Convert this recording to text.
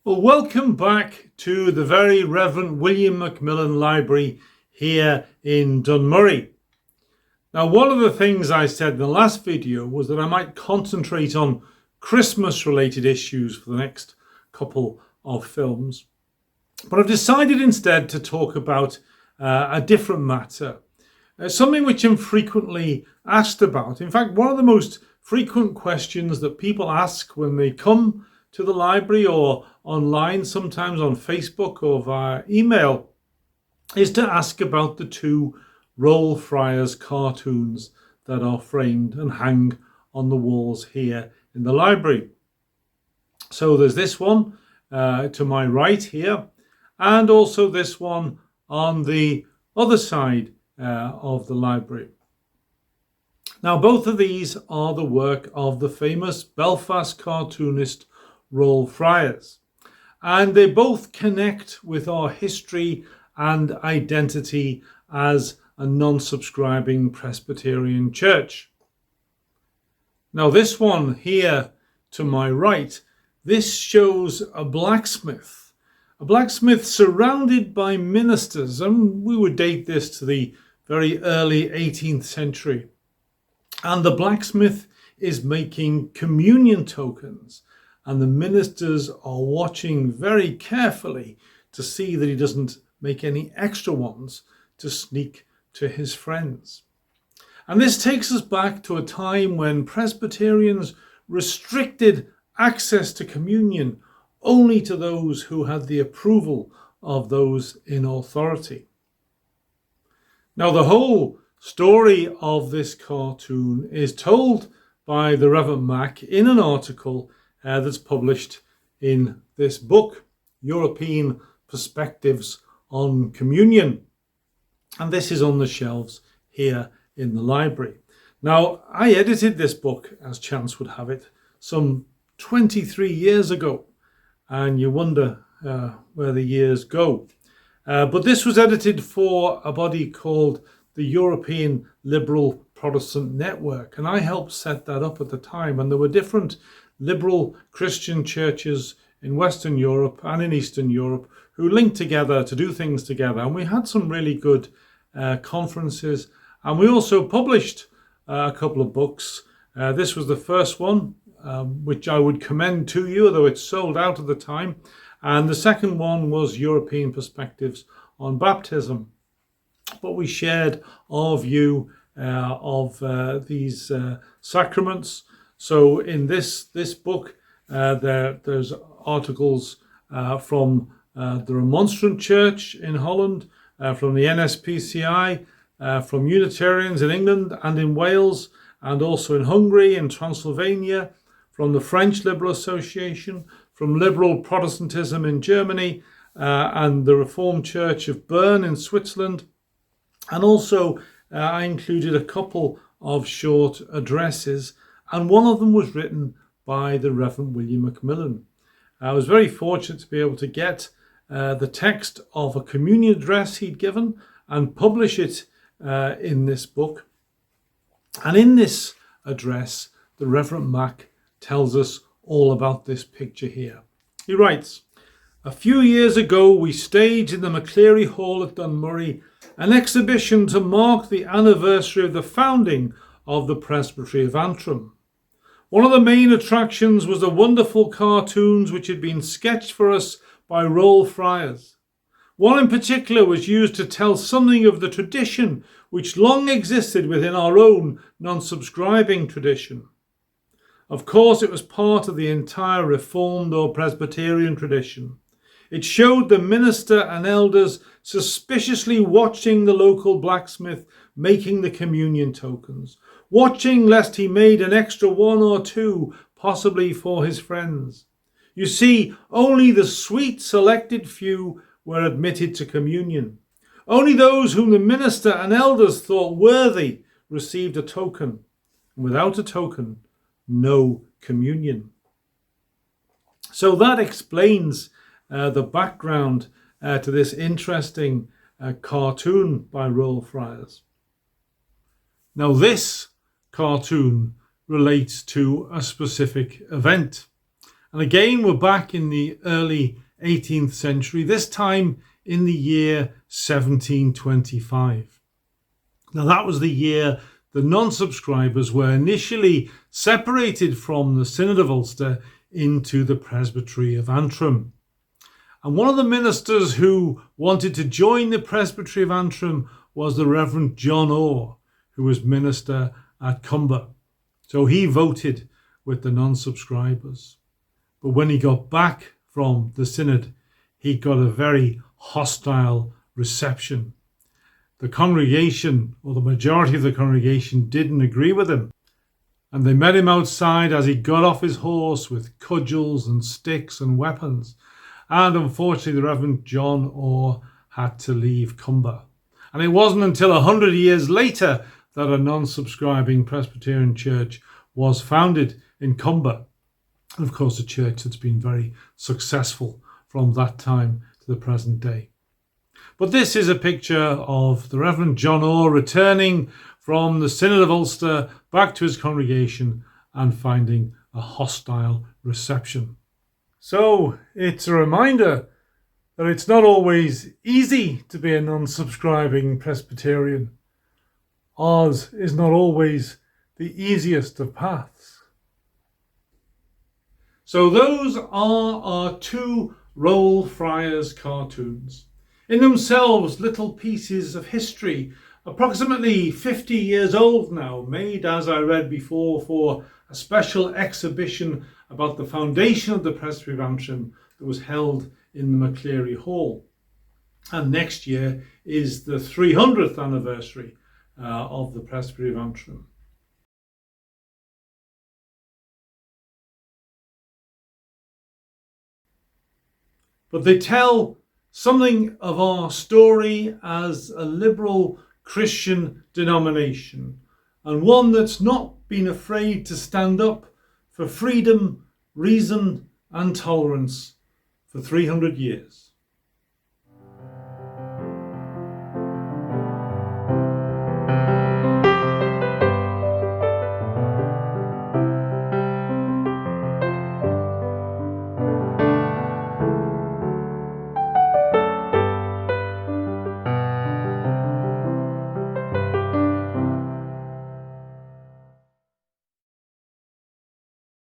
Well, welcome back to the very Reverend William McMillan Library here in Dunmurry. Now, one of the things I said in the last video was that I might concentrate on Christmas-related issues for the next couple of films. But I've decided instead to talk about a different matter, something which I'm frequently asked about. In fact, one of the most frequent questions that people ask when they come to the library or online, sometimes on Facebook or via email, is to ask about the two Rowel Friers cartoons that are framed and hang on the walls here in the library. So there's this one to my right here, and also this one on the other side of the library. Now, both of these are the work of the famous Belfast cartoonist Rowel Friers, and they both connect with our history and identity as a non-subscribing Presbyterian church. Now, this one here to my right, this shows a blacksmith surrounded by ministers, and we would date this to the very early 18th century. And the blacksmith is making communion tokens, and the ministers are watching very carefully to see that he doesn't make any extra ones to sneak to his friends. And this takes us back to a time when Presbyterians restricted access to communion only to those who had the approval of those in authority. Now, the whole story of this cartoon is told by the Reverend Mac in an article that's published in this book, European Perspectives on Communion. And this is on the shelves here in the library. Now, I edited this book, as chance would have it, some 23 years ago. And you wonder where the years go. But this was edited for a body called the European Liberal Protestant Network. And I helped set that up at the time. And there were different liberal Christian churches in Western Europe and in Eastern Europe who linked together to do things together. And we had some really good conferences. And we also published a couple of books. This was the first one, which I would commend to you, although it's sold out at the time. And the second one was European Perspectives on Baptism. But we shared our view of these sacraments. So in this book, there's articles from the Remonstrant Church in Holland, from the NSPCI, from Unitarians in England and in Wales, and also in Hungary and Transylvania, from the French Liberal Association, from Liberal Protestantism in Germany, and the Reformed Church of Bern in Switzerland. And also I included a couple of short addresses, and one of them was written by the Reverend William McMillan. I was very fortunate to be able to get the text of a communion address he'd given and publish it in this book. And in this address, the Reverend Mac tells us all about this picture here. He writes, "A few years ago, we staged in the McCleary Hall at Dunmurry an exhibition to mark the anniversary of the founding of the Presbytery of Antrim. One of the main attractions was the wonderful cartoons which had been sketched for us by Rowel Friers. One in particular was used to tell something of the tradition which long existed within our own non-subscribing tradition. Of course, it was part of the entire Reformed or Presbyterian tradition. It showed the minister and elders suspiciously watching the local blacksmith making the communion tokens, watching lest he made an extra one or two, possibly for his friends. You see, only the sweet selected few were admitted to communion. Only those whom the minister and elders thought worthy received a token. And without a token, no communion." So that explains the background to this interesting cartoon by Rowel Friers. Now, this cartoon relates to a specific event, And again, we're back in the early 18th century, this time in the year 1725. Now, that was the year the non-subscribers were initially separated from the Synod of Ulster into the Presbytery of Antrim. And one of the ministers who wanted to join the Presbytery of Antrim was the Rev John Orr, who was minister at Cumber. So he voted with the non-subscribers. But when he got back from the Synod, he got a very hostile reception. The congregation, or the majority of the congregation, didn't agree with him. And they met him outside as he got off his horse with cudgels and sticks and weapons. And unfortunately, the Reverend John Orr had to leave Cumber. And it wasn't until 100 years later that a non-subscribing Presbyterian church was founded in Cumber. And of course, a church that's been very successful from that time to the present day. But this is a picture of the Reverend John Orr returning from the Synod of Ulster back to his congregation and finding a hostile reception. So it's a reminder that it's not always easy to be a non-subscribing Presbyterian. Ours is not always the easiest of paths. So those are our two Rowel Friers cartoons. In themselves, little pieces of history, approximately 50 years old now, made, as I read before, for a special exhibition about the foundation of the Presbytery of Antrim that was held in the McCleary Hall. And next year is the 300th anniversary of the Presbytery of Antrim. But they tell something of our story as a liberal Christian denomination, and one that's not been afraid to stand up for freedom, reason and tolerance for 300 years.